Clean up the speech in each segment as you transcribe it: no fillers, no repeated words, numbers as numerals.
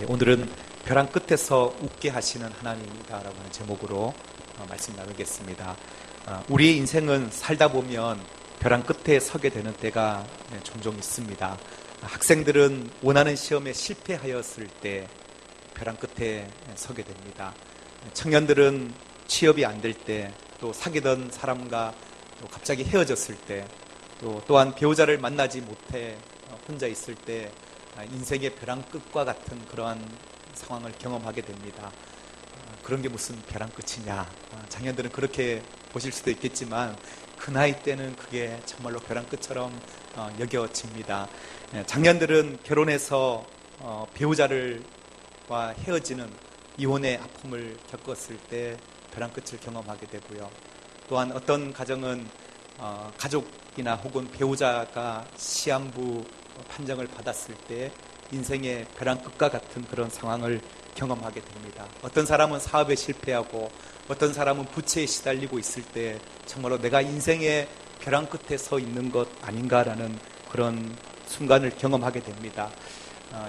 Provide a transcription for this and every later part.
오늘은 벼랑 끝에서 웃게 하시는 하나님이다라고 하는 제목으로 말씀 나누겠습니다. 우리의 인생은 살다 보면 벼랑 끝에 서게 되는 때가 종종 있습니다. 학생들은 원하는 시험에 실패하였을 때 벼랑 끝에 서게 됩니다. 청년들은 취업이 안 될 때, 또 사귀던 사람과 또 갑자기 헤어졌을 때, 또한 배우자를 만나지 못해 혼자 있을 때 인생의 벼랑 끝과 같은 그러한 상황을 경험하게 됩니다. 그런 게 무슨 벼랑 끝이냐. 장년들은 그렇게 보실 수도 있겠지만 그 나이 때는 그게 정말로 벼랑 끝처럼 여겨집니다. 장년들은 결혼해서 배우자와 헤어지는 이혼의 아픔을 겪었을 때 벼랑 끝을 경험하게 되고요. 또한 어떤 가정은 가족이나 혹은 배우자가 시한부 판정을 받았을 때 인생의 벼랑 끝과 같은 그런 상황을 경험하게 됩니다. 어떤 사람은 사업에 실패하고 어떤 사람은 부채에 시달리고 있을 때 정말로 내가 인생의 벼랑 끝에 서 있는 것 아닌가라는 그런 순간을 경험하게 됩니다.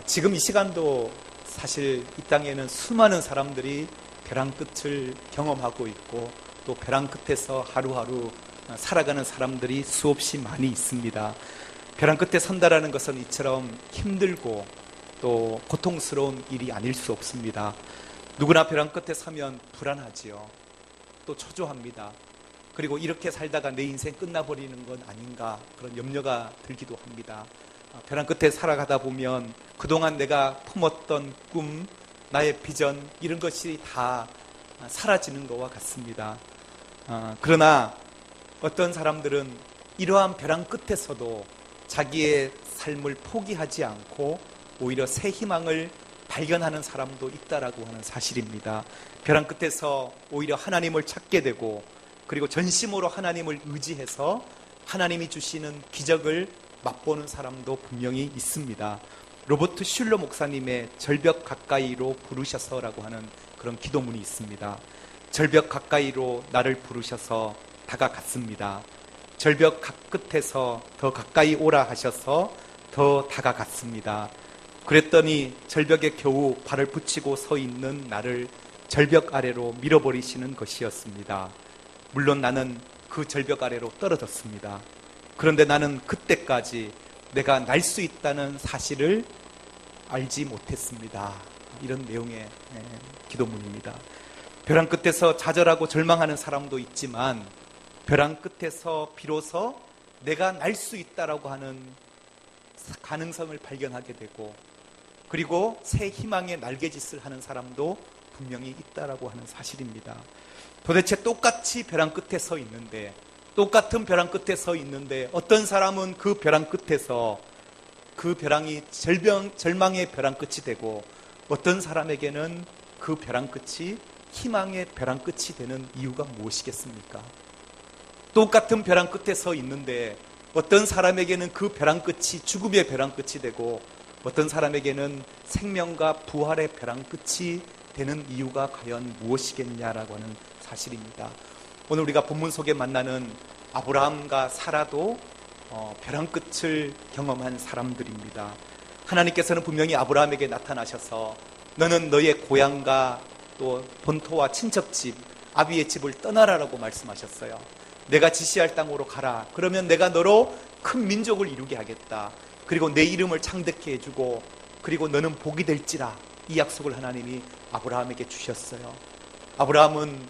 지금 이 시간도 사실 이 땅에는 수많은 사람들이 벼랑 끝을 경험하고 있고 또 벼랑 끝에서 하루하루 살아가는 사람들이 수없이 많이 있습니다. 벼랑 끝에 선다라는 것은 이처럼 힘들고 또 고통스러운 일이 아닐 수 없습니다. 누구나 벼랑 끝에 서면 불안하지요. 또 초조합니다. 그리고 이렇게 살다가 내 인생 끝나버리는 건 아닌가 그런 염려가 들기도 합니다. 벼랑 끝에 살아가다 보면 그동안 내가 품었던 꿈, 나의 비전 이런 것이 다 사라지는 것과 같습니다. 그러나 어떤 사람들은 이러한 벼랑 끝에서도 자기의 삶을 포기하지 않고 오히려 새 희망을 발견하는 사람도 있다라고 하는 사실입니다. 벼랑 끝에서 오히려 하나님을 찾게 되고 그리고 전심으로 하나님을 의지해서 하나님이 주시는 기적을 맛보는 사람도 분명히 있습니다. 로버트 슐러 목사님의 절벽 가까이로 부르셔서라고 하는 그런 기도문이 있습니다. 절벽 가까이로 나를 부르셔서 다가갔습니다. 절벽 끝에서 더 가까이 오라 하셔서 더 다가갔습니다. 그랬더니 절벽에 겨우 발을 붙이고 서 있는 나를 절벽 아래로 밀어버리시는 것이었습니다. 물론 나는 그 절벽 아래로 떨어졌습니다. 그런데 나는 그때까지 내가 날 수 있다는 사실을 알지 못했습니다. 이런 내용의 기도문입니다. 벼랑 끝에서 좌절하고 절망하는 사람도 있지만 벼랑 끝에서 비로소 내가 날 수 있다라고 하는 가능성을 발견하게 되고 그리고 새 희망의 날개짓을 하는 사람도 분명히 있다라고 하는 사실입니다. 도대체 똑같이 벼랑 끝에 서 있는데 똑같은 벼랑 끝에 서 있는데 어떤 사람은 그 벼랑 끝에서 그 벼랑이 절망의 벼랑 끝이 되고 어떤 사람에게는 그 벼랑 끝이 희망의 벼랑 끝이 되는 이유가 무엇이겠습니까? 똑같은 벼랑 끝에 서 있는데 어떤 사람에게는 그 벼랑 끝이 죽음의 벼랑 끝이 되고 어떤 사람에게는 생명과 부활의 벼랑 끝이 되는 이유가 과연 무엇이겠냐라고 하는 사실입니다. 오늘 우리가 본문 속에 만나는 아브라함과 사라도 벼랑 끝을 경험한 사람들입니다. 하나님께서는 분명히 아브라함에게 나타나셔서 너는 너의 고향과 또 본토와 친척집 아비의 집을 떠나라라고 말씀하셨어요. 내가 지시할 땅으로 가라. 그러면 내가 너로 큰 민족을 이루게 하겠다. 그리고 내 이름을 창대케 해주고 그리고 너는 복이 될지라. 이 약속을 하나님이 아브라함에게 주셨어요. 아브라함은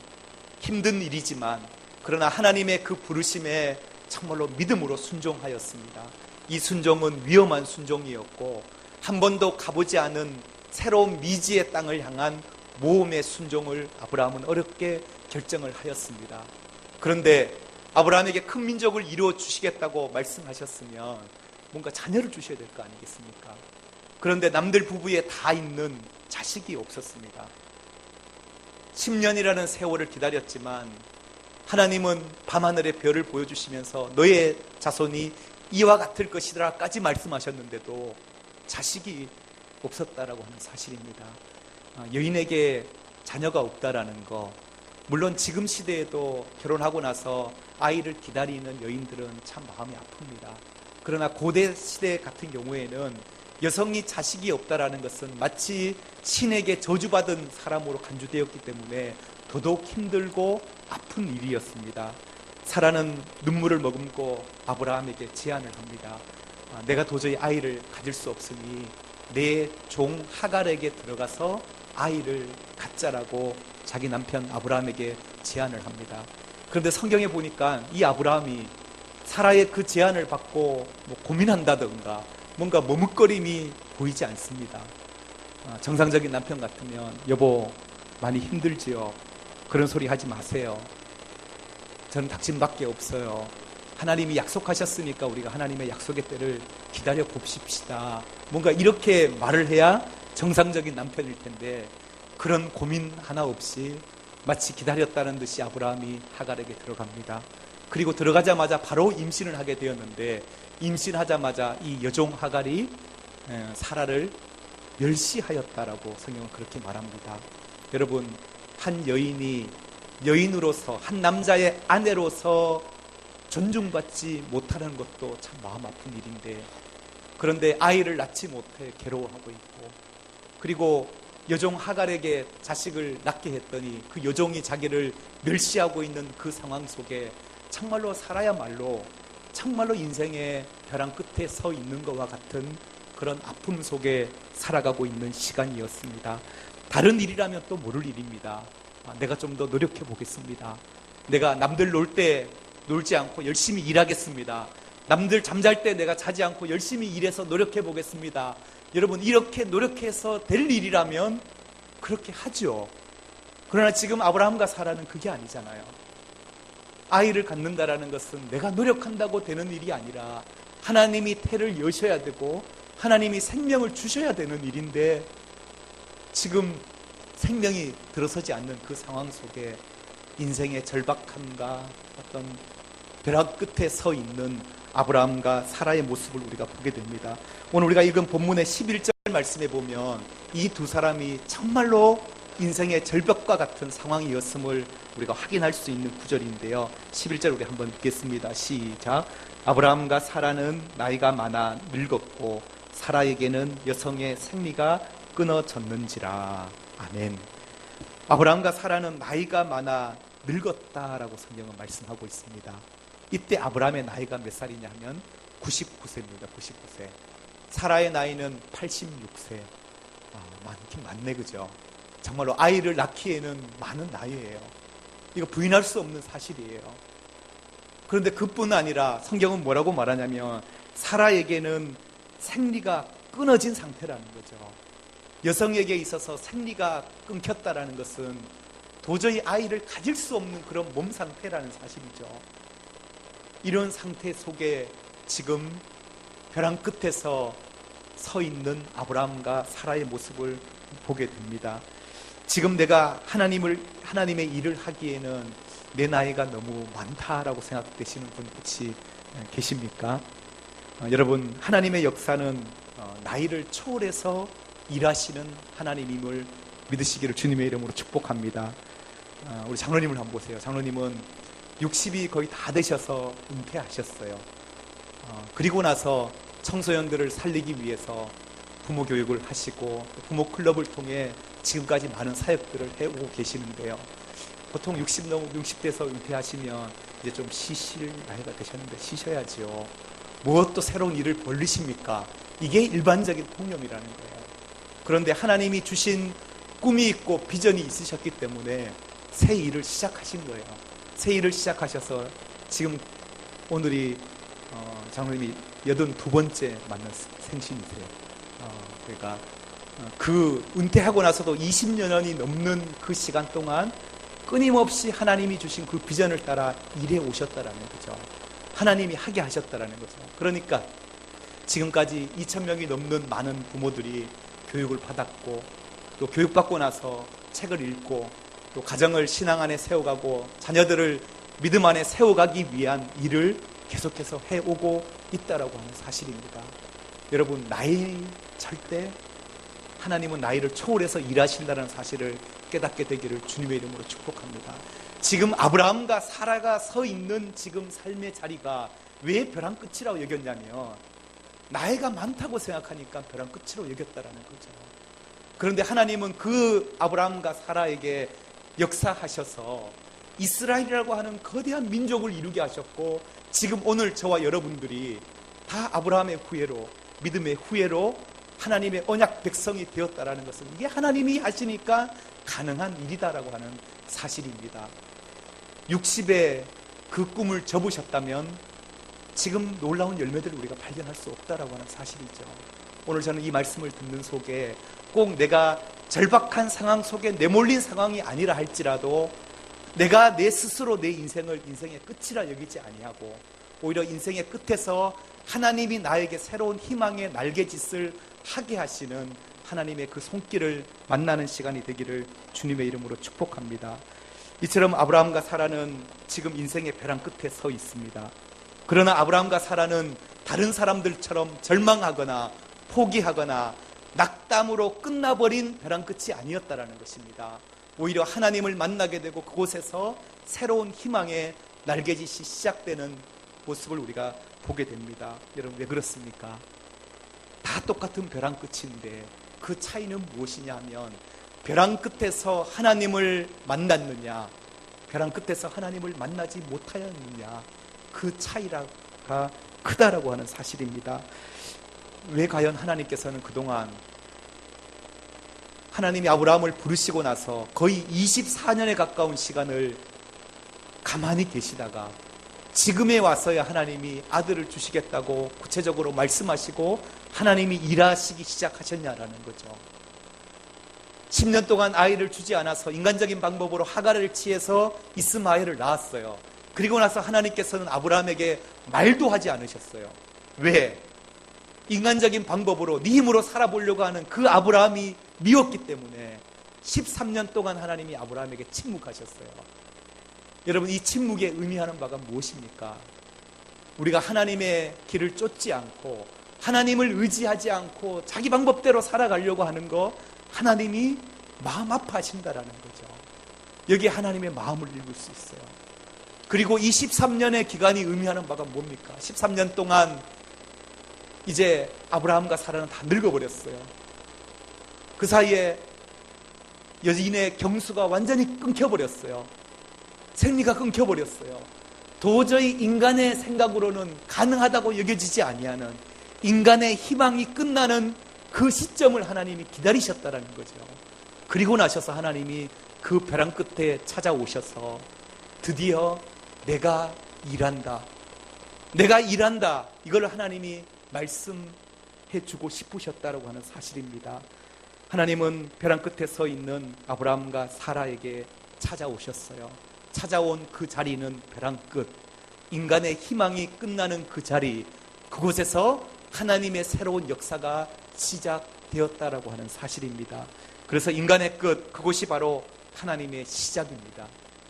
힘든 일이지만 그러나 하나님의 그 부르심에 정말로 믿음으로 순종하였습니다. 이 순종은 위험한 순종이었고 한 번도 가보지 않은 새로운 미지의 땅을 향한 모험의 순종을 아브라함은 어렵게 결정을 하였습니다. 그런데 아브라함에게 큰 민족을 이루어 주시겠다고 말씀하셨으면 뭔가 자녀를 주셔야 될 거 아니겠습니까? 그런데 남들 부부에 다 있는 자식이 없었습니다. 10년이라는 세월을 기다렸지만 하나님은 밤하늘의 별을 보여주시면서 너의 자손이 이와 같을 것이라까지 말씀하셨는데도 자식이 없었다라고 하는 사실입니다. 여인에게 자녀가 없다라는 거, 물론 지금 시대에도 결혼하고 나서 아이를 기다리는 여인들은 참 마음이 아픕니다. 그러나 고대 시대 같은 경우에는 여성이 자식이 없다라는 것은 마치 신에게 저주받은 사람으로 간주되었기 때문에 더더욱 힘들고 아픈 일이었습니다. 사라는 눈물을 머금고 아브라함에게 제안을 합니다. 내가 도저히 아이를 가질 수 없으니 내 종 하갈에게 들어가서 아이를 갖자라고 자기 남편 아브라함에게 제안을 합니다. 그런데 성경에 보니까 이 아브라함이 사라의 그 제안을 받고 고민한다든가 뭔가 머뭇거림이 보이지 않습니다. 정상적인 남편 같으면 여보 많이 힘들지요. 그런 소리 하지 마세요. 저는 당신밖에 없어요. 하나님이 약속하셨으니까 우리가 하나님의 약속의 때를 기다려 봅시다. 뭔가 이렇게 말을 해야 정상적인 남편일 텐데 그런 고민 하나 없이 마치 기다렸다는 듯이 아브라함이 하갈에게 들어갑니다. 그리고 들어가자마자 바로 임신을 하게 되었는데 임신하자마자 이 여종 하갈이 사라를 멸시하였다라고 성경은 그렇게 말합니다. 여러분, 한 여인이 여인으로서 한 남자의 아내로서 존중받지 못하는 것도 참 마음 아픈 일인데 그런데 아이를 낳지 못해 괴로워하고 있고 그리고 여종 하갈에게 자식을 낳게 했더니 그 여종이 자기를 멸시하고 있는 그 상황 속에 정말로 사라야말로 정말로 인생의 벼랑 끝에 서 있는 것과 같은 그런 아픔 속에 살아가고 있는 시간이었습니다. 다른 일이라면 또 모를 일입니다. 내가 좀 더 노력해 보겠습니다. 내가 남들 놀 때 놀지 않고 열심히 일하겠습니다. 남들 잠잘 때 내가 자지 않고 열심히 일해서 노력해 보겠습니다. 여러분, 이렇게 노력해서 될 일이라면 그렇게 하죠. 그러나 지금 아브라함과 사라는 그게 아니잖아요. 아이를 갖는다라는 것은 내가 노력한다고 되는 일이 아니라 하나님이 태를 여셔야 되고 하나님이 생명을 주셔야 되는 일인데 지금 생명이 들어서지 않는 그 상황 속에 인생의 절박함과 어떤 벼락 끝에 서 있는 아브라함과 사라의 모습을 우리가 보게 됩니다. 오늘 우리가 읽은 본문의 11절 말씀에 보면 이 두 사람이 정말로 인생의 절벽과 같은 상황이었음을 우리가 확인할 수 있는 구절인데요. 11절 우리 한번 읽겠습니다. 시작. 아브라함과 사라는 나이가 많아 늙었고 사라에게는 여성의 생리가 끊어졌는지라. 아멘. 아브라함과 사라는 나이가 많아 늙었다라고 성경은 말씀하고 있습니다. 이때 아브라함의 나이가 몇 살이냐 하면 99세입니다. 99세. 사라의 나이는 86세. 많긴 많네, 그죠? 정말로 아이를 낳기에는 많은 나이예요. 이거 부인할 수 없는 사실이에요. 그런데 그뿐 아니라 성경은 뭐라고 말하냐면 사라에게는 생리가 끊어진 상태라는 거죠. 여성에게 있어서 생리가 끊겼다라는 것은 도저히 아이를 가질 수 없는 그런 몸 상태라는 사실이죠. 이런 상태 속에 지금 벼랑 끝에서 서 있는 아브라함과 사라의 모습을 보게 됩니다. 지금 내가 하나님의 일을 하기에는 내 나이가 너무 많다라고 생각되시는 분 혹시 계십니까? 여러분, 하나님의 역사는 나이를 초월해서 일하시는 하나님임을 믿으시기를 주님의 이름으로 축복합니다. 우리 장로님을 한번 보세요. 장로님은 60이 거의 다 되셔서 은퇴하셨어요. 그리고 나서 청소년들을 살리기 위해서 부모 교육을 하시고 부모 클럽을 통해 지금까지 많은 사역들을 해오고 계시는데요. 보통 60대에서 은퇴하시면 이제 좀 쉬실 나이가 되셨는데 쉬셔야죠. 무엇도 새로운 일을 벌리십니까? 이게 일반적인 통념이라는 거예요. 그런데 하나님이 주신 꿈이 있고 비전이 있으셨기 때문에 새 일을 시작하신 거예요. 새 일을 시작하셔서 지금 오늘이 장로님이 82번째 맞는 생신이세요. 그러니까 그 은퇴하고 나서도 20년이 넘는 그 시간 동안 끊임없이 하나님이 주신 그 비전을 따라 일해 오셨다라는 거죠. 하나님이 하게 하셨다라는 거죠. 그러니까 지금까지 2,000명이 넘는 많은 부모들이 교육을 받았고 또 교육받고 나서 책을 읽고 또 가정을 신앙 안에 세워가고 자녀들을 믿음 안에 세워가기 위한 일을 계속해서 해오고 있다라고 하는 사실입니다. 여러분, 나이 절대 하나님은 나이를 초월해서 일하신다는 사실을 깨닫게 되기를 주님의 이름으로 축복합니다. 지금 아브라함과 사라가 서 있는 지금 삶의 자리가 왜 벼랑 끝이라고 여겼냐면 나이가 많다고 생각하니까 벼랑 끝으로 여겼다라는 거죠. 그런데 하나님은 그 아브라함과 사라에게 역사하셔서 이스라엘이라고 하는 거대한 민족을 이루게 하셨고, 지금 오늘 저와 여러분들이 다 아브라함의 후예로, 믿음의 후예로 하나님의 언약 백성이 되었다라는 것은 이게 하나님이 하시니까 가능한 일이다라고 하는 사실입니다. 60에 그 꿈을 접으셨다면 지금 놀라운 열매들을 우리가 발견할 수 없다라고 하는 사실이죠. 오늘 저는 이 말씀을 듣는 속에 꼭 내가 절박한 상황 속에 내몰린 상황이 아니라 할지라도 내가 내 스스로 내 인생을 인생의 끝이라 여기지 아니하고 오히려 인생의 끝에서 하나님이 나에게 새로운 희망의 날개짓을 하게 하시는 하나님의 그 손길을 만나는 시간이 되기를 주님의 이름으로 축복합니다. 이처럼 아브라함과 사라는 지금 인생의 벼랑 끝에 서 있습니다. 그러나 아브라함과 사라는 다른 사람들처럼 절망하거나 포기하거나 낙담으로 끝나버린 벼랑 끝이 아니었다라는 것입니다. 오히려 하나님을 만나게 되고 그곳에서 새로운 희망의 날개짓이 시작되는 모습을 우리가 보게 됩니다. 여러분, 왜 그렇습니까? 다 똑같은 벼랑 끝인데 그 차이는 무엇이냐 하면 벼랑 끝에서 하나님을 만났느냐, 벼랑 끝에서 하나님을 만나지 못하였느냐, 그 차이가 크다라고 하는 사실입니다. 왜 과연 하나님께서는 그동안 하나님이 아브라함을 부르시고 나서 거의 24년에 가까운 시간을 가만히 계시다가 지금에 와서야 하나님이 아들을 주시겠다고 구체적으로 말씀하시고 하나님이 일하시기 시작하셨냐라는 거죠. 10년 동안 아이를 주지 않아서 인간적인 방법으로 하갈을 취해서 이스마엘을 낳았어요. 그리고 나서 하나님께서는 아브라함에게 말도 하지 않으셨어요. 왜? 인간적인 방법으로 네 힘으로 살아보려고 하는 그 아브라함이 미웠기 때문에 13년 동안 하나님이 아브라함에게 침묵하셨어요. 여러분, 이 침묵에 의미하는 바가 무엇입니까? 우리가 하나님의 길을 쫓지 않고 하나님을 의지하지 않고 자기 방법대로 살아가려고 하는 거 하나님이 마음 아파하신다라는 거죠. 여기에 하나님의 마음을 읽을 수 있어요. 그리고 이 13년의 기간이 의미하는 바가 뭡니까? 13년 동안 이제 아브라함과 사라는 다 늙어버렸어요. 그 사이에 여인의 경수가 완전히 끊겨버렸어요. 생리가 끊겨버렸어요. 도저히 인간의 생각으로는 가능하다고 여겨지지 아니하는 인간의 희망이 끝나는 그 시점을 하나님이 기다리셨다라는 거죠. 그리고 나셔서 하나님이 그 벼랑 끝에 찾아오셔서 드디어 내가 일한다, 내가 일한다, 이걸 하나님이 말씀해 주고 싶으셨다라고 하는 사실입니다. 하나님은 벼랑 끝에 서 있는 아브라함과 사라에게 찾아오셨어요. 찾아온 그 자리는 벼랑 끝, 인간의 희망이 끝나는 그 자리, 그곳에서 하나님의 새로운 역사가 시작되었다라고 하는 사실입니다. 그래서 인간의 끝, 그곳이 바로 하나님의 시작입니다.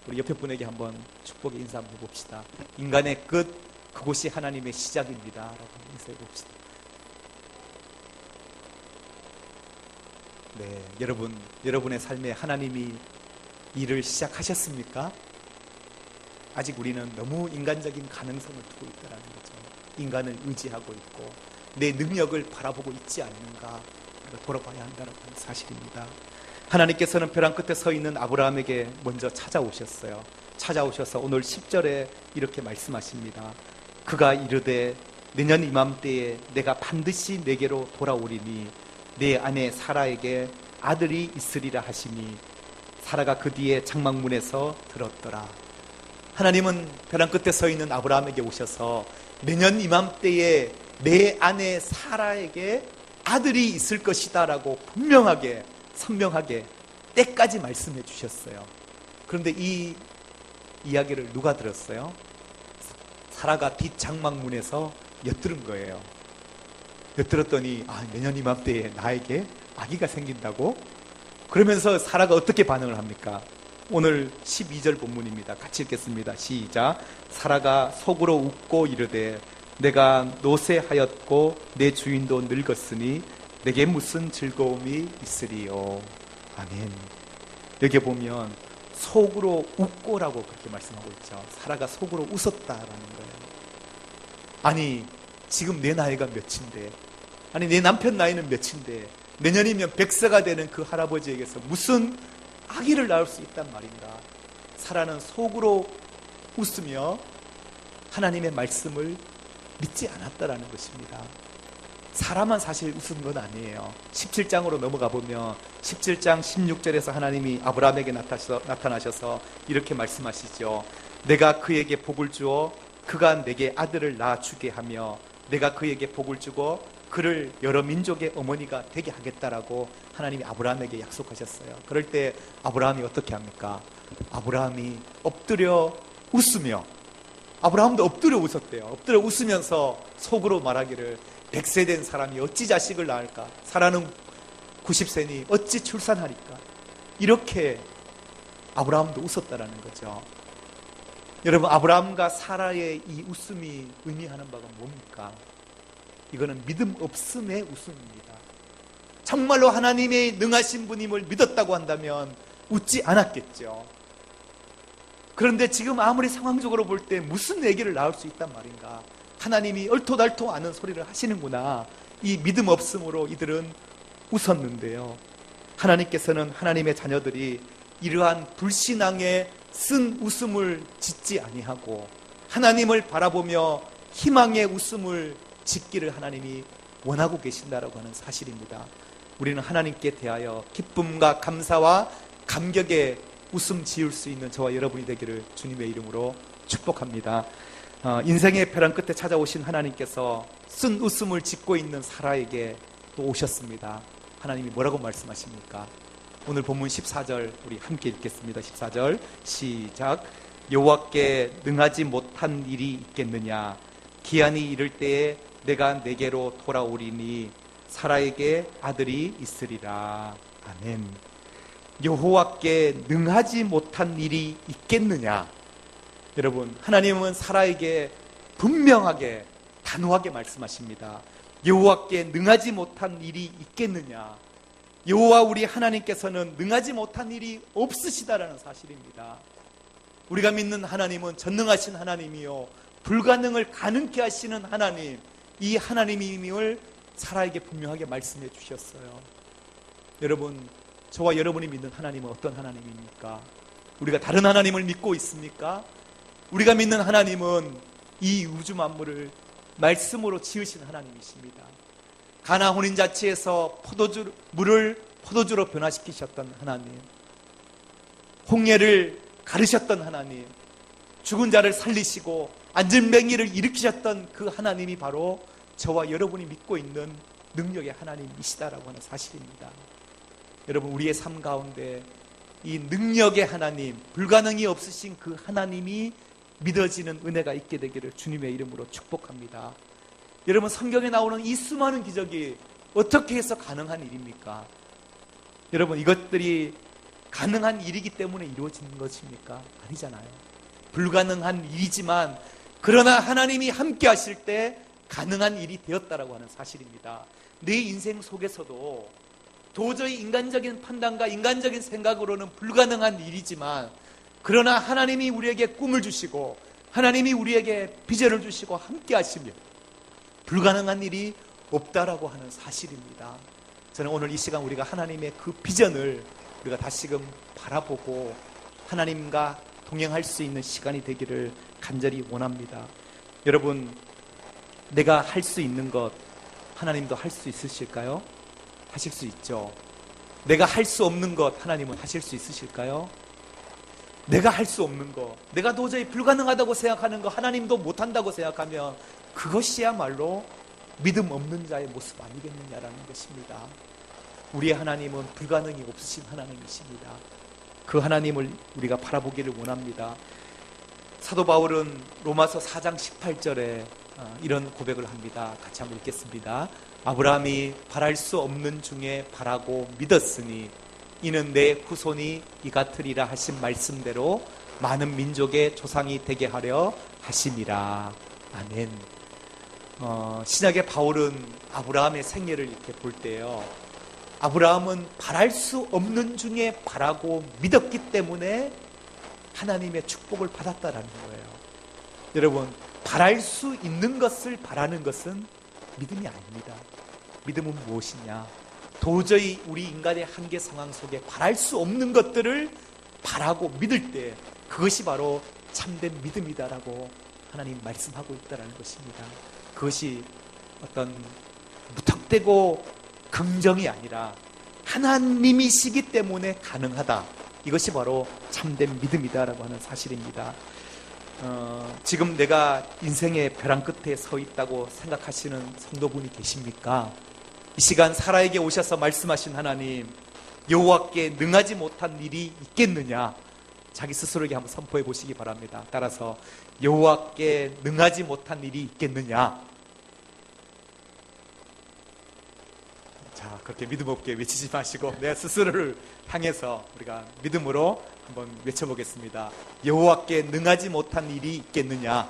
우리 옆에 분에게 한번 축복의 인사 한번 해봅시다. 인간의 끝, 그곳이 하나님의 시작입니다 라고 인사해 봅시다. 네, 여러분의 삶에 하나님이 일을 시작하셨습니까? 아직 우리는 너무 인간적인 가능성을 두고 있다는 거죠. 인간을 의지하고 있고 내 능력을 바라보고 있지 않는가 돌아봐야 한다는 사실입니다. 하나님께서는 벼랑 끝에 서 있는 아브라함에게 먼저 찾아오셨어요. 찾아오셔서 오늘 10절에 이렇게 말씀하십니다. 그가 이르되 내년 이맘때에 내가 반드시 내게로 돌아오리니 내 아내 사라에게 아들이 있으리라 하시니 사라가 그 뒤에 장막문에서 들었더라. 하나님은 벼랑 끝에 서 있는 아브라함에게 오셔서 내년 이맘때에 내 아내 사라에게 아들이 있을 것이다 라고 분명하게 선명하게 때까지 말씀해 주셨어요. 그런데 이 이야기를 누가 들었어요? 사라가 뒷장막문에서 엿들은 거예요. 엿들었더니 내년 이맘때에 나에게 아기가 생긴다고? 그러면서 사라가 어떻게 반응을 합니까? 오늘 12절 본문입니다. 같이 읽겠습니다. 시작. 사라가 속으로 웃고 이르되 내가 노쇠하였고 내 주인도 늙었으니 내게 무슨 즐거움이 있으리요. 아멘. 여기 보면 속으로 웃고라고 그렇게 말씀하고 있죠. 사라가 속으로 웃었다라는 거예요. 아니, 지금 내 나이가 몇인데, 아니 내 남편 나이는 몇인데 내년이면 100세가 되는 그 할아버지에게서 무슨 아기를 낳을 수 있단 말인가. 사라는 속으로 웃으며 하나님의 말씀을 믿지 않았다라는 것입니다. 사라만 사실 웃은 건 아니에요. 17장으로 넘어가 보면 17장 16절에서 하나님이 아브라함에게 나타나셔서 이렇게 말씀하시죠. 내가 그에게 복을 주어 그가 내게 아들을 낳아주게 하며 내가 그에게 복을 주고 그를 여러 민족의 어머니가 되게 하겠다라고 하나님이 아브라함에게 약속하셨어요. 그럴 때 아브라함이 어떻게 합니까? 아브라함이 엎드려 웃으며, 아브라함도 엎드려 웃었대요. 엎드려 웃으면서 속으로 말하기를 100세 된 사람이 어찌 자식을 낳을까? 사라는 90세니 어찌 출산하리까? 이렇게 아브라함도 웃었다라는 거죠. 여러분, 아브라함과 사라의 이 웃음이 의미하는 바가 뭡니까? 이거는 믿음 없음의 웃음입니다. 정말로 하나님의 능하신 분임을 믿었다고 한다면 웃지 않았겠죠. 그런데 지금 아무리 상황적으로 볼 때 무슨 아기를 낳을 수 있단 말인가? 하나님이 얼토달토 않은 소리를 하시는구나. 이 믿음 없음으로 이들은 웃었는데요. 하나님께서는 하나님의 자녀들이 이러한 불신앙의 쓴 웃음을 짓지 아니하고 하나님을 바라보며 희망의 웃음을 짓기를 하나님이 원하고 계신다라고 하는 사실입니다. 우리는 하나님께 대하여 기쁨과 감사와 감격의 웃음 지을 수 있는 저와 여러분이 되기를 주님의 이름으로 축복합니다. 인생의 벼랑 끝에 찾아오신 하나님께서 쓴 웃음을 짓고 있는 사라에게 또 오셨습니다. 하나님이 뭐라고 말씀하십니까? 오늘 본문 14절 우리 함께 읽겠습니다. 14절 시작. 여호와께 능하지 못한 일이 있겠느냐? 기한이 이를 때에 내가 내게로 돌아오리니 사라에게 아들이 있으리라. 아멘. 여호와께 능하지 못한 일이 있겠느냐? 여러분, 하나님은 사라에게 분명하게 단호하게 말씀하십니다. 여호와께 능하지 못한 일이 있겠느냐? 여호와 우리 하나님께서는 능하지 못한 일이 없으시다라는 사실입니다. 우리가 믿는 하나님은 전능하신 하나님이요 불가능을 가능케 하시는 하나님, 이 하나님임을 사라에게 분명하게 말씀해 주셨어요. 여러분, 저와 여러분이 믿는 하나님은 어떤 하나님입니까? 우리가 다른 하나님을 믿고 있습니까? 우리가 믿는 하나님은 이 우주 만물을 말씀으로 지으신 하나님이십니다. 가나 혼인잔치에서 물을 포도주로 변화시키셨던 하나님, 홍해를 가르셨던 하나님, 죽은 자를 살리시고 안진뱅이를 일으키셨던 그 하나님이 바로 저와 여러분이 믿고 있는 능력의 하나님이시다라고 하는 사실입니다. 여러분, 우리의 삶 가운데 이 능력의 하나님, 불가능이 없으신 그 하나님이 믿어지는 은혜가 있게 되기를 주님의 이름으로 축복합니다. 여러분, 성경에 나오는 이 수많은 기적이 어떻게 해서 가능한 일입니까? 여러분, 이것들이 가능한 일이기 때문에 이루어지는 것입니까? 아니잖아요. 불가능한 일이지만 그러나 하나님이 함께 하실 때 가능한 일이 되었다라고 하는 사실입니다. 내 인생 속에서도 도저히 인간적인 판단과 인간적인 생각으로는 불가능한 일이지만 그러나 하나님이 우리에게 꿈을 주시고 하나님이 우리에게 비전을 주시고 함께 하시며 불가능한 일이 없다라고 하는 사실입니다. 저는 오늘 이 시간 우리가 하나님의 그 비전을 우리가 다시금 바라보고 하나님과 동행할 수 있는 시간이 되기를 간절히 원합니다. 여러분, 내가 할 수 있는 것 하나님도 할 수 있으실까요? 하실 수 있죠. 내가 할 수 없는 것 하나님은 하실 수 있으실까요? 내가 할 수 없는 것, 내가 도저히 불가능하다고 생각하는 것 하나님도 못한다고 생각하면 그것이야말로 믿음 없는 자의 모습 아니겠느냐라는 것입니다. 우리의 하나님은 불가능이 없으신 하나님이십니다. 그 하나님을 우리가 바라보기를 원합니다. 사도 바울은 로마서 4장 18절에 이런 고백을 합니다. 같이 한번 읽겠습니다. 아브라함이 바랄 수 없는 중에 바라고 믿었으니 이는 내 후손이 이같으리라 하신 말씀대로 많은 민족의 조상이 되게 하려 하심이라. 아멘. 신약의 바울은 아브라함의 생애를 이렇게 볼 때요, 아브라함은 바랄 수 없는 중에 바라고 믿었기 때문에 하나님의 축복을 받았다라는 거예요. 여러분, 바랄 수 있는 것을 바라는 것은 믿음이 아닙니다. 믿음은 무엇이냐? 도저히 우리 인간의 한계 상황 속에 바랄 수 없는 것들을 바라고 믿을 때 그것이 바로 참된 믿음이다라고 하나님 말씀하고 있다는 것입니다. 그것이 어떤 무턱대고 긍정이 아니라 하나님이시기 때문에 가능하다. 이것이 바로 참된 믿음이다라고 하는 사실입니다. 지금 내가 인생의 벼랑 끝에 서 있다고 생각하시는 성도분이 계십니까? 이 시간 사라에게 오셔서 말씀하신 하나님, 여호와께 능하지 못한 일이 있겠느냐? 자기 스스로에게 한번 선포해 보시기 바랍니다. 따라서 여호와께 능하지 못한 일이 있겠느냐? 자, 그렇게 믿음 없게 외치지 마시고 내 스스로를 향해서 우리가 믿음으로 한번 외쳐보겠습니다. 여호와께 능하지 못한 일이 있겠느냐?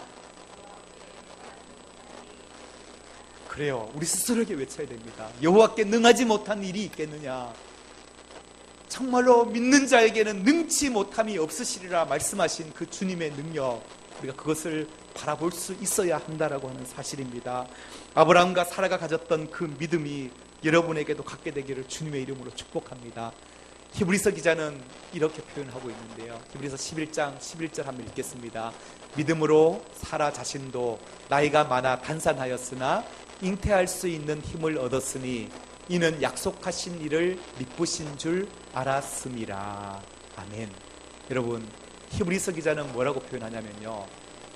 그래요. 우리 스스로에게 외쳐야 됩니다. 여호와께 능하지 못한 일이 있겠느냐? 정말로 믿는 자에게는 능치 못함이 없으시리라 말씀하신 그 주님의 능력, 우리가 그것을 바라볼 수 있어야 한다라고 하는 사실입니다. 아브라함과 사라가 가졌던 그 믿음이 여러분에게도 갖게 되기를 주님의 이름으로 축복합니다. 히브리서 기자는 이렇게 표현하고 있는데요. 히브리서 11장 11절 한번 읽겠습니다. 믿음으로 사라 자신도 나이가 많아 단산하였으나 잉태할 수 있는 힘을 얻었으니 이는 약속하신 일을 미쁘신 줄 알았음이라. 아멘. 여러분, 히브리서 기자는 뭐라고 표현하냐면요,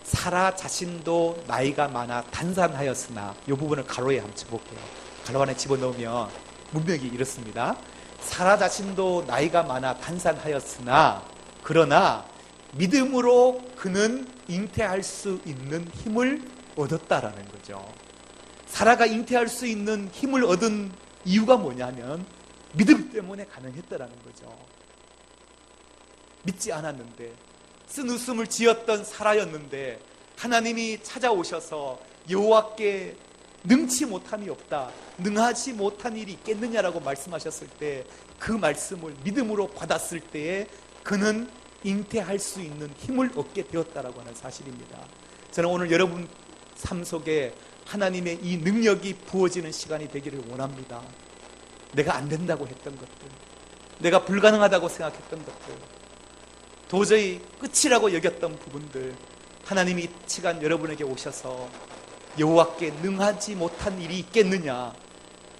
사라 자신도 나이가 많아 단산하였으나, 이 부분을 가로에 한번 쳐볼게요. 가로 안에 집어넣으면 문맥이 이렇습니다. 사라 자신도 나이가 많아 단산하였으나 그러나 믿음으로 그는 잉태할 수 있는 힘을 얻었다라는 거죠. 사라가 잉태할 수 있는 힘을 얻은 이유가 뭐냐면 믿음 때문에 가능했다라는 거죠. 믿지 않았는데, 쓴 웃음을 지었던 사라였는데 하나님이 찾아오셔서 여호와께 능치 못함이 없다, 능하지 못한 일이 있겠느냐라고 말씀하셨을 때 그 말씀을 믿음으로 받았을 때에 그는 잉태할 수 있는 힘을 얻게 되었다라고 하는 사실입니다. 저는 오늘 여러분 삶 속에 하나님의 이 능력이 부어지는 시간이 되기를 원합니다. 내가 안 된다고 했던 것들, 내가 불가능하다고 생각했던 것들, 도저히 끝이라고 여겼던 부분들, 하나님이 이 시간 여러분에게 오셔서 여호와께 능하지 못한 일이 있겠느냐,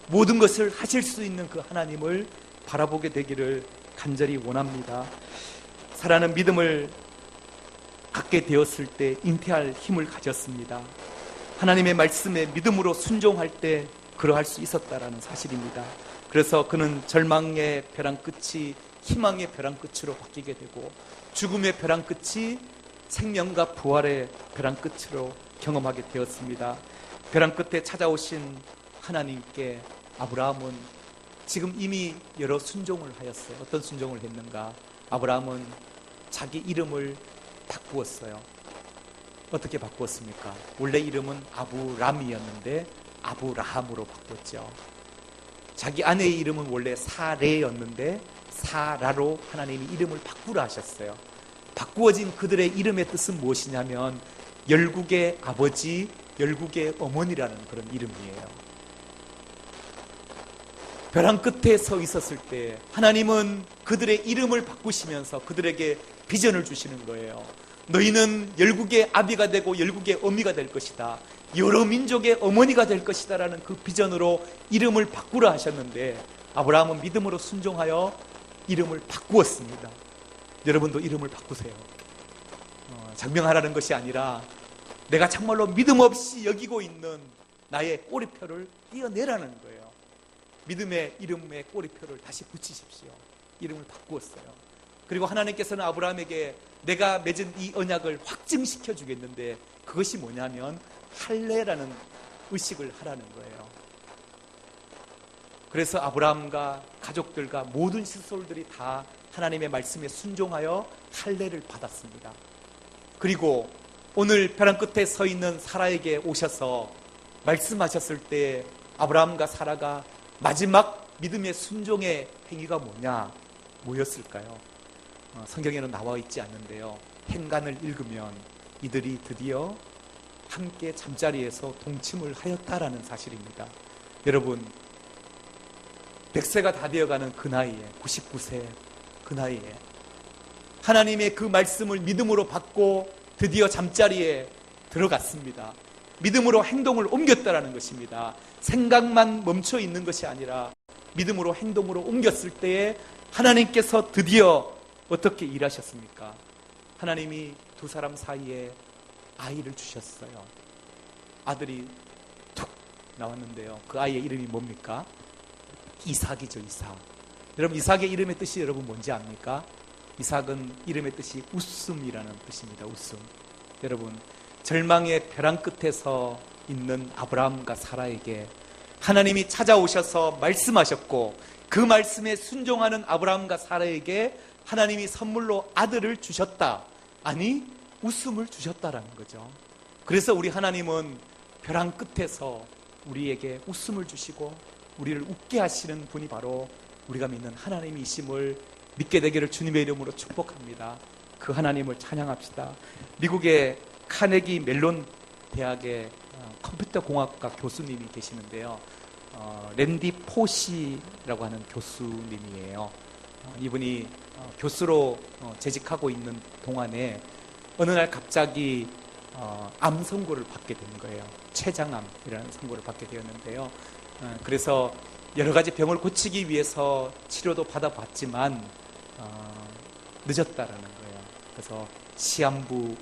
모든 것을 하실 수 있는 그 하나님을 바라보게 되기를 간절히 원합니다. 사라는 믿음을 갖게 되었을 때 잉태할 힘을 가졌습니다. 하나님의 말씀에 믿음으로 순종할 때 그러할 수 있었다라는 사실입니다. 그래서 그는 절망의 벼랑 끝이 희망의 벼랑 끝으로 바뀌게 되고, 죽음의 벼랑 끝이 생명과 부활의 벼랑 끝으로 경험하게 되었습니다. 벼랑 끝에 찾아오신 하나님께 아브라함은 지금 이미 여러 순종을 하였어요. 어떤 순종을 했는가? 아브라함은 자기 이름을 바꾸었어요. 어떻게 바꾸었습니까? 원래 이름은 아브람이었는데 아브라함으로 바꿨죠. 자기 아내의 이름은 원래 사레였는데 사라로 하나님이 이름을 바꾸라 하셨어요. 바꾸어진 그들의 이름의 뜻은 무엇이냐면 열국의 아버지, 열국의 어머니라는 그런 이름이에요. 벼랑 끝에 서 있었을 때 하나님은 그들의 이름을 바꾸시면서 그들에게 비전을 주시는 거예요. 너희는 열국의 아비가 되고 열국의 어미가 될 것이다, 여러 민족의 어머니가 될 것이다 라는 그 비전으로 이름을 바꾸라 하셨는데 아브라함은 믿음으로 순종하여 이름을 바꾸었습니다. 여러분도 이름을 바꾸세요. 장명하라는 것이 아니라 내가 정말로 믿음 없이 여기고 있는 나의 꼬리표를 떼어내라는 거예요. 믿음의 이름의 꼬리표를 다시 붙이십시오. 이름을 바꾸었어요. 그리고 하나님께서는 아브라함에게 내가 맺은 이 언약을 확증시켜 주겠는데 그것이 뭐냐면 할례라는 의식을 하라는 거예요. 그래서 아브라함과 가족들과 모든 시솔들이 다 하나님의 말씀에 순종하여 할례를 받았습니다. 그리고 오늘 벼랑 끝에 서 있는 사라에게 오셔서 말씀하셨을 때 아브라함과 사라가 마지막 믿음의 순종의 행위가 뭐였을까요? 성경에는 나와 있지 않는데요. 행간을 읽으면 이들이 드디어 함께 잠자리에서 동침을 하였다라는 사실입니다. 여러분, 100세가 다 되어가는 그 나이에, 99세 그 나이에 하나님의 그 말씀을 믿음으로 받고 드디어 잠자리에 들어갔습니다. 믿음으로 행동을 옮겼다라는 것입니다. 생각만 멈춰 있는 것이 아니라 믿음으로 행동으로 옮겼을 때에 하나님께서 드디어 어떻게 일하셨습니까? 하나님이 두 사람 사이에 아이를 주셨어요. 아들이 툭 나왔는데요. 그 아이의 이름이 뭡니까? 이삭이죠. 이삭. 여러분, 이삭의 이름의 뜻이 여러분 뭔지 압니까? 이삭은 이름의 뜻이 웃음이라는 뜻입니다. 웃음. 여러분, 절망의 벼랑 끝에서 있는 아브라함과 사라에게 하나님이 찾아오셔서 말씀하셨고, 그 말씀에 순종하는 아브라함과 사라에게 하나님이 선물로 아들을 주셨다. 아니, 웃음을 주셨다라는 거죠. 그래서 우리 하나님은 벼랑 끝에서 우리에게 웃음을 주시고 우리를 웃게 하시는 분이 바로 우리가 믿는 하나님이심을 믿게 되기를 주님의 이름으로 축복합니다. 그 하나님을 찬양합시다. 미국의 카네기 멜론 대학의 컴퓨터 공학과 교수님이 계시는데요. 랜디 포시라고 하는 교수님이에요. 이분이 교수로 재직하고 있는 동안에 어느 날 갑자기 암 선고를 받게 된 거예요. 췌장암이라는 선고를 받게 되었는데요. 그래서 여러 가지 병을 고치기 위해서 치료도 받아봤지만 늦었다라는 거예요. 그래서 시한부를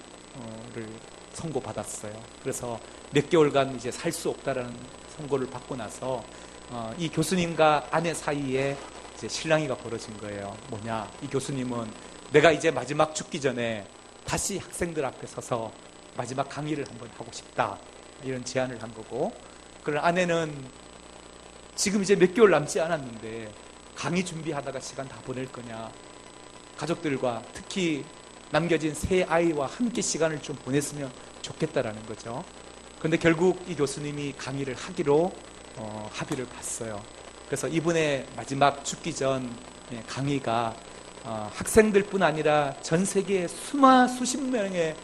선고받았어요. 그래서 몇 개월간 이제 살 수 없다라는 선고를 받고 나서 이 교수님과 아내 사이에 이제 실랑이가 벌어진 거예요. 뭐냐? 이 교수님은 내가 이제 마지막 죽기 전에 다시 학생들 앞에 서서 마지막 강의를 한번 하고 싶다, 이런 제안을 한 거고, 그러나 아내는 지금 이제 몇 개월 남지 않았는데 강의 준비하다가 시간 다 보낼 거냐, 가족들과 특히 남겨진 세 아이와 함께 시간을 좀 보냈으면 좋겠다라는 거죠. 그런데 결국 이 교수님이 강의를 하기로 합의를 봤어요. 그래서 이분의 마지막 죽기 전 강의가 학생들뿐 아니라 전 세계의 수십만 명의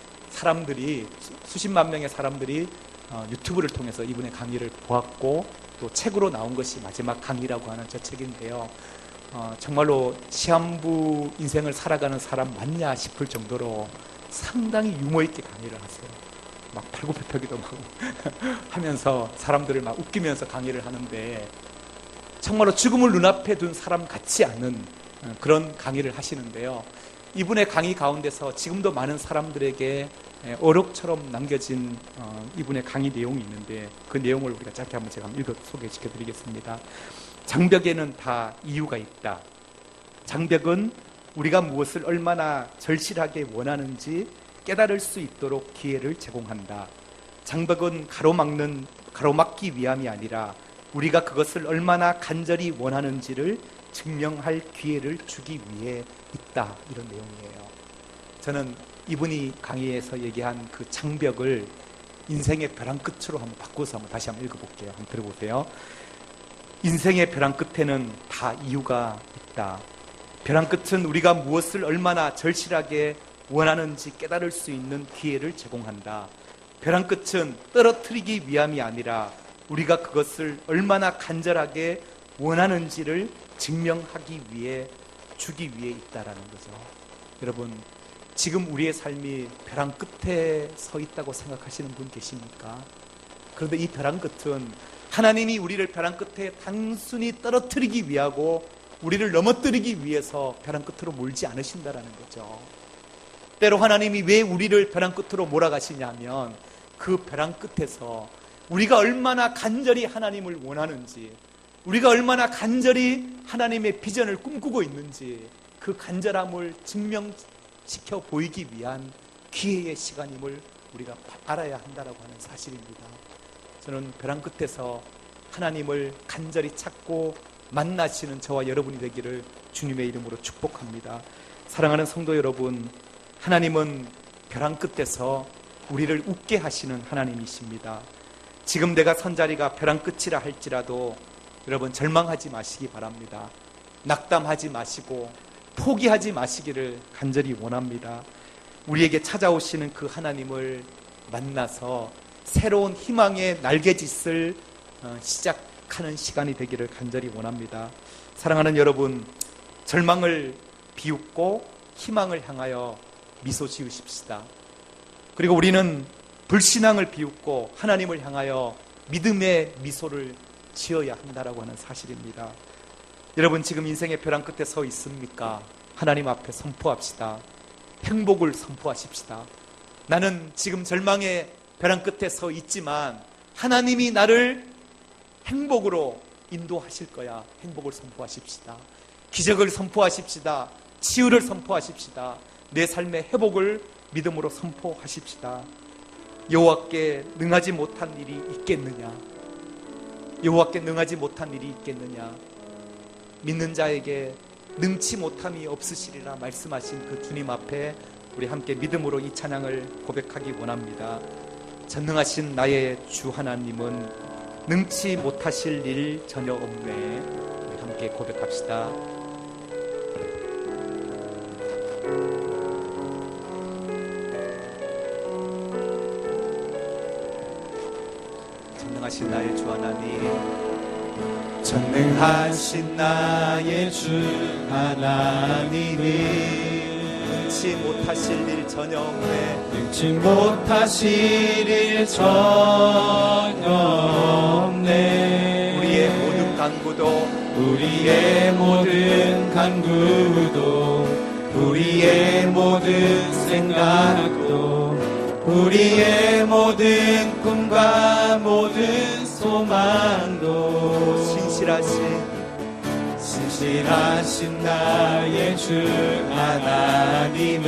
사람들이 유튜브를 통해서 이분의 강의를 보았고, 또 책으로 나온 것이 마지막 강의라고 하는 저 책인데요. 정말로 시한부 인생을 살아가는 사람 맞냐 싶을 정도로 상당히 유머 있게 강의를 하세요. 막 팔굽혀펴기도 막 하면서 사람들을 막 웃기면서 강의를 하는데, 정말로 죽음을 눈앞에 둔 사람 같지 않은 그런 강의를 하시는데요. 이분의 강의 가운데서 지금도 많은 사람들에게 어록처럼 남겨진 이분의 강의 내용이 있는데, 그 내용을 우리가 짧게 한번 제가 소개시켜 드리겠습니다. 장벽에는 다 이유가 있다. 장벽은 우리가 무엇을 얼마나 절실하게 원하는지 깨달을 수 있도록 기회를 제공한다. 장벽은 가로막기 위함이 아니라 우리가 그것을 얼마나 간절히 원하는지를 증명할 기회를 주기 위해 있다. 이런 내용이에요. 저는 이분이 강의에서 얘기한 그 장벽을 인생의 벼랑 끝으로 한번 바꿔서 다시 한번 읽어볼게요. 한번 들어보세요. 인생의 벼랑 끝에는 다 이유가 있다. 벼랑 끝은 우리가 무엇을 얼마나 절실하게 원하는지 깨달을 수 있는 기회를 제공한다. 벼랑 끝은 떨어뜨리기 위함이 아니라 우리가 그것을 얼마나 간절하게 원하는지를 증명하기 위해, 주기 위해 있다라는 거죠. 여러분, 지금 우리의 삶이 벼랑 끝에 서 있다고 생각하시는 분 계십니까? 그런데 이 벼랑 끝은 하나님이 우리를 벼랑 끝에 단순히 떨어뜨리기 위하고 우리를 넘어뜨리기 위해서 벼랑 끝으로 몰지 않으신다라는 거죠. 때로 하나님이 왜 우리를 벼랑 끝으로 몰아가시냐면, 그 벼랑 끝에서 우리가 얼마나 간절히 하나님을 원하는지, 우리가 얼마나 간절히 하나님의 비전을 꿈꾸고 있는지, 그 간절함을 증명시켜 보이기 위한 기회의 시간임을 우리가 알아야 한다라고 하는 사실입니다. 저는 벼랑 끝에서 하나님을 간절히 찾고 만나시는 저와 여러분이 되기를 주님의 이름으로 축복합니다. 사랑하는 성도 여러분, 하나님은 벼랑 끝에서 우리를 웃게 하시는 하나님이십니다. 지금 내가 선 자리가 벼랑 끝이라 할지라도 여러분 절망하지 마시기 바랍니다. 낙담하지 마시고 포기하지 마시기를 간절히 원합니다. 우리에게 찾아오시는 그 하나님을 만나서 새로운 희망의 날개짓을 시작하는 시간이 되기를 간절히 원합니다. 사랑하는 여러분, 절망을 비웃고 희망을 향하여 미소 지으십시다. 그리고 우리는 불신앙을 비웃고 하나님을 향하여 믿음의 미소를 지어야 한다라고 하는 사실입니다. 여러분, 지금 인생의 벼랑 끝에 서 있습니까? 하나님 앞에 선포합시다. 행복을 선포하십시다. 나는 지금 절망의 벼랑 끝에 서 있지만 하나님이 나를 행복으로 인도하실 거야. 행복을 선포하십시다. 기적을 선포하십시다. 치유를 선포하십시다. 내 삶의 회복을 믿음으로 선포하십시다. 여호와께 능하지 못한 일이 있겠느냐? 여호와께 능하지 못한 일이 있겠느냐? 믿는 자에게 능치 못함이 없으시리라 말씀하신 그 주님 앞에 우리 함께 믿음으로 이 찬양을 고백하기 원합니다. 전능하신 나의 주 하나님은 능치 못하실 일 전혀 없네. 우리 함께 고백합시다. 전능하신 나의 주 하나님, 전능하신 나의 주 하나님이 능치 못하실 일 전혀 없네. 능치 못하실 일 전혀 없네. 우리의 모든 간구도 우리의 모든 간구도 우리의 모든 생각도 우리의 모든 꿈과 모든 소망도 신실하신 나의 주 하나님은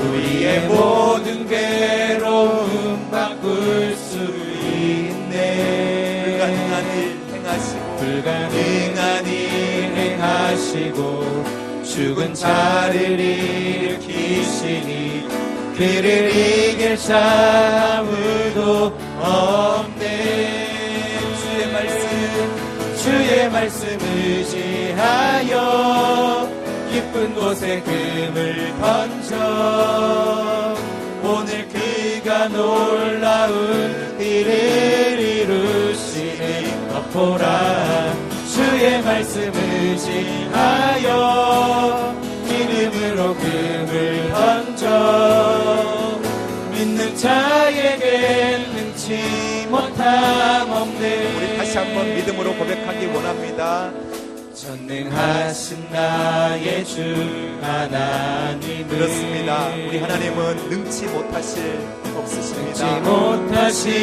우리의 모든 괴로움 바꿀 수 있네. 불가능한 일 행하시고 죽은 자를 일으키시니 그를 이길 자 아무도 없네. 주의 말씀 의지하여 깊은 곳에 금을 던져 오늘 그가 놀라운 일을 이루시니 덮어라. 주의 말씀 의지하여 믿음으로 금을 던져 믿는 자에게 능치 못함 없네. 우리 다시 한번 믿음으로 고백하기 원합니다. 전능하신 나의 주 하나님은 그렇습니다. 우리 하나님은 능치 못하실 없으십니다. 능치 못하실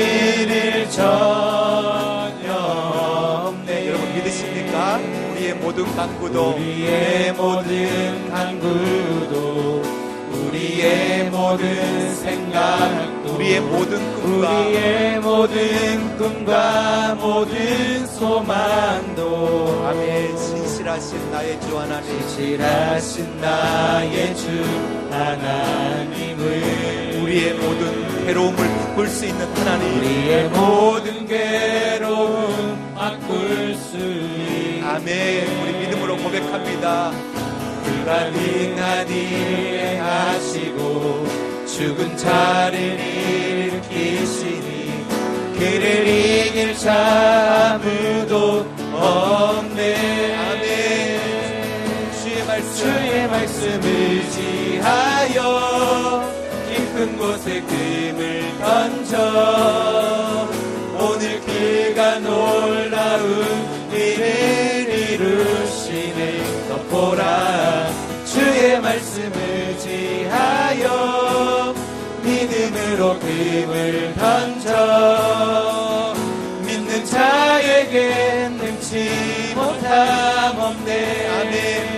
일 전혀 없네. 네, 여러분 믿으십니까? 우리의 모든 간구도 우리의 모든 생각도 우리의 모든 꿈과 모든 소망도 아멘. 신실하신 나의 주 하나님, 신실하신 나의 주 하나님을 우리의 모든 괴로움을 바꿀 수 있는 하나님, 우리의 모든 괴로움 바꿀 수 있는 아멘. 우리 믿음으로 고백합니다. 불가능한 일 행하시고 죽은 자를 일으키시니 그를 이길 자 아무도 없네. 아멘. 주의 말씀 의지하여 깊은 곳에 금을 던져 오늘 그가 놀라운 일을 이루시네. 덮어라. 주의 말씀 의지하여 믿음으로 금을 던져 믿는 자에게 능치 못함 없네. 아멘.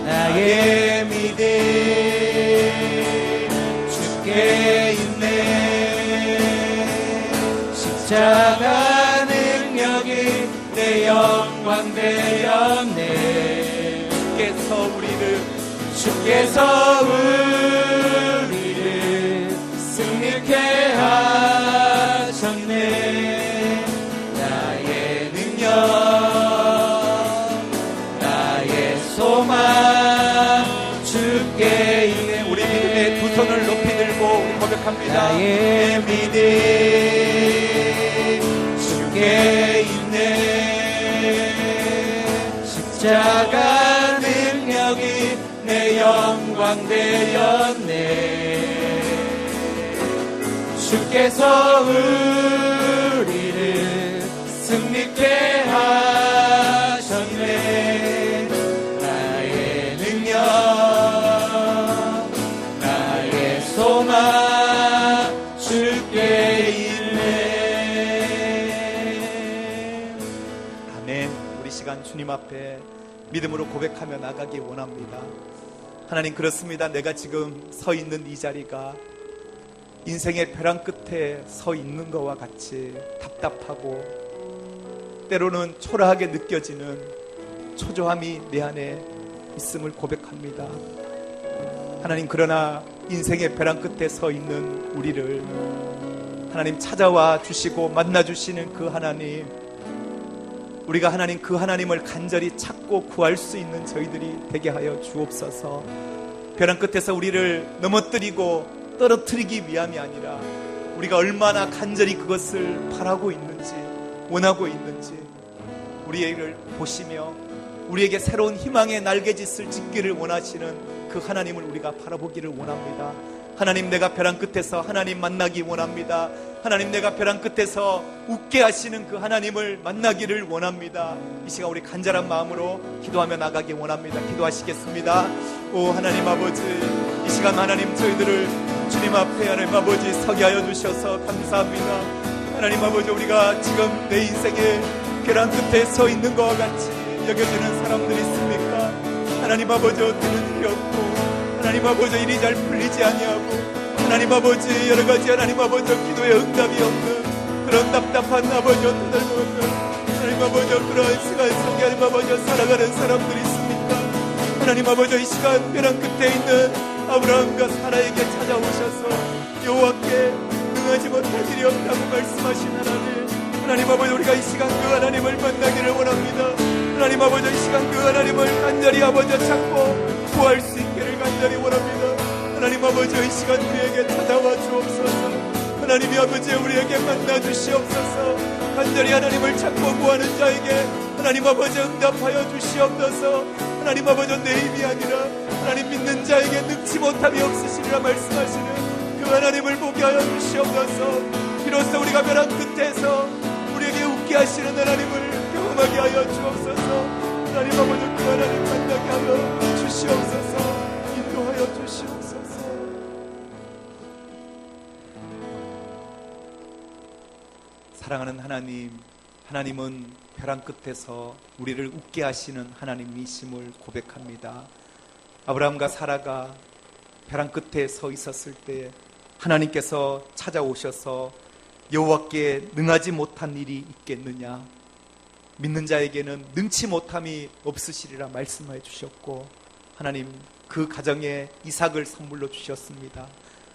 나의 믿음 주께 있네. 십자가 능력이 내 영광 되었네. 주께서 우리를 승리케 하셨네. 나의 능력 나의 소망 주께 있네. 우리 믿음의 두 손을 높이 나의 믿음 주께 있네. 십자가 능력이 내 영광 되었네. 주께서 우리를 승리케 하셨네. 나의 능력 나의 소망 주께 있네. 아멘. 우리 시간 주님 앞에 믿음으로 고백하며 나가기 원합니다. 하나님, 그렇습니다. 내가 지금 서 있는 이 자리가 인생의 벼랑 끝에 서 있는 것과 같이 답답하고 때로는 초라하게 느껴지는 초조함이 내 안에 있음을 고백합니다. 하나님, 그러나 인생의 벼랑 끝에 서 있는 우리를 하나님 찾아와 주시고 만나 주시는 그 하나님, 우리가 하나님 그 하나님을 간절히 찾고 구할 수 있는 저희들이 되게 하여 주옵소서. 벼랑 끝에서 우리를 넘어뜨리고 떨어뜨리기 위함이 아니라 우리가 얼마나 간절히 그것을 바라고 있는지, 원하고 있는지 우리를 보시며 우리에게 새로운 희망의 날개짓을 짓기를 원하시는 그 하나님을 우리가 바라보기를 원합니다. 하나님, 내가 벼랑 끝에서 하나님 만나기 원합니다. 하나님, 내가 벼랑 끝에서 웃게 하시는 그 하나님을 만나기를 원합니다. 이 시간 우리 간절한 마음으로 기도하며 나가기 원합니다. 기도하시겠습니다. 오 하나님 아버지, 이 시간 하나님 저희들을 주님 앞에 하나님 아버지 서게 하여 주셔서 감사합니다. 하나님 아버지, 우리가 지금 내 인생의 벼랑 끝에 서 있는 것과 같이 여겨지는 사람들이 있습니까? 하나님 아버지, 어떤 일이 없고 하나님 아버지 일이 잘 풀리지 아니하고 하나님 아버지 여러 가지 하나님 아버지 기도에 응답이 없는 그런 답답한 아버지 어떤 것들 하나님 아버지 그런 시간 속에 하나님 아버지 살아가는 사람들이 있습니까? 하나님 아버지, 이 시간 벼랑 끝에 있는 아브라함과 사라에게 찾아오셔서 여호와께 능하지 못할 일이 없다고 말씀하신 하나님, 하나님 아버지, 우리가 이 시간 그 하나님을 만나기를 원합니다. 하나님 아버지, 이 시간 그 하나님을 간절히 아버지 찾고 구할 수 있기를 간절히 원합니다. 하나님 아버지, 이 시간 우리에게 찾아와 주옵소서. 하나님이 아버지 우리에게 만나 주시옵소서. 간절히 하나님을 찾고 구하는 자에게 하나님 아버지 응답하여 주시옵소서. 하나님 아버지, 내 힘이 아니라 하나님 믿는 자에게 능치 못함이 없으시리라 말씀하시는 그 하나님을 보게 하여 주시옵소서. 비로소 우리가 벼랑 끝에서 우리에게 웃게 하시는 하나님을 경험하게 하여 주옵소서. 하나님 아버지, 그 하나님 만나게 하여 주시옵소서. 인도하여 주시옵소서. 사랑하는 하나님, 하나님은 벼랑 끝에서 우리를 웃게 하시는 하나님이심을 고백합니다. 아브라함과 사라가 벼랑 끝에 서 있었을 때 하나님께서 찾아오셔서 여호와께 능하지 못한 일이 있겠느냐, 믿는 자에게는 능치 못함이 없으시리라 말씀해 주셨고, 하나님 그 가정에 이삭을 선물로 주셨습니다.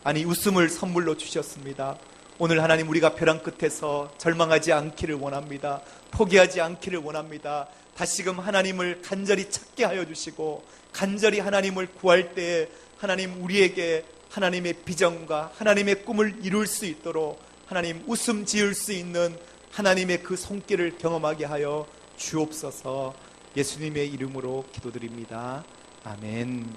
아니, 웃음을 선물로 주셨습니다. 오늘 하나님, 우리가 벼랑 끝에서 절망하지 않기를 원합니다. 포기하지 않기를 원합니다. 다시금 하나님을 간절히 찾게 하여 주시고 간절히 하나님을 구할 때에 하나님 우리에게 하나님의 비전과 하나님의 꿈을 이룰 수 있도록 하나님 웃음 지을 수 있는 하나님의 그 손길을 경험하게 하여 주옵소서. 예수님의 이름으로 기도드립니다. 아멘.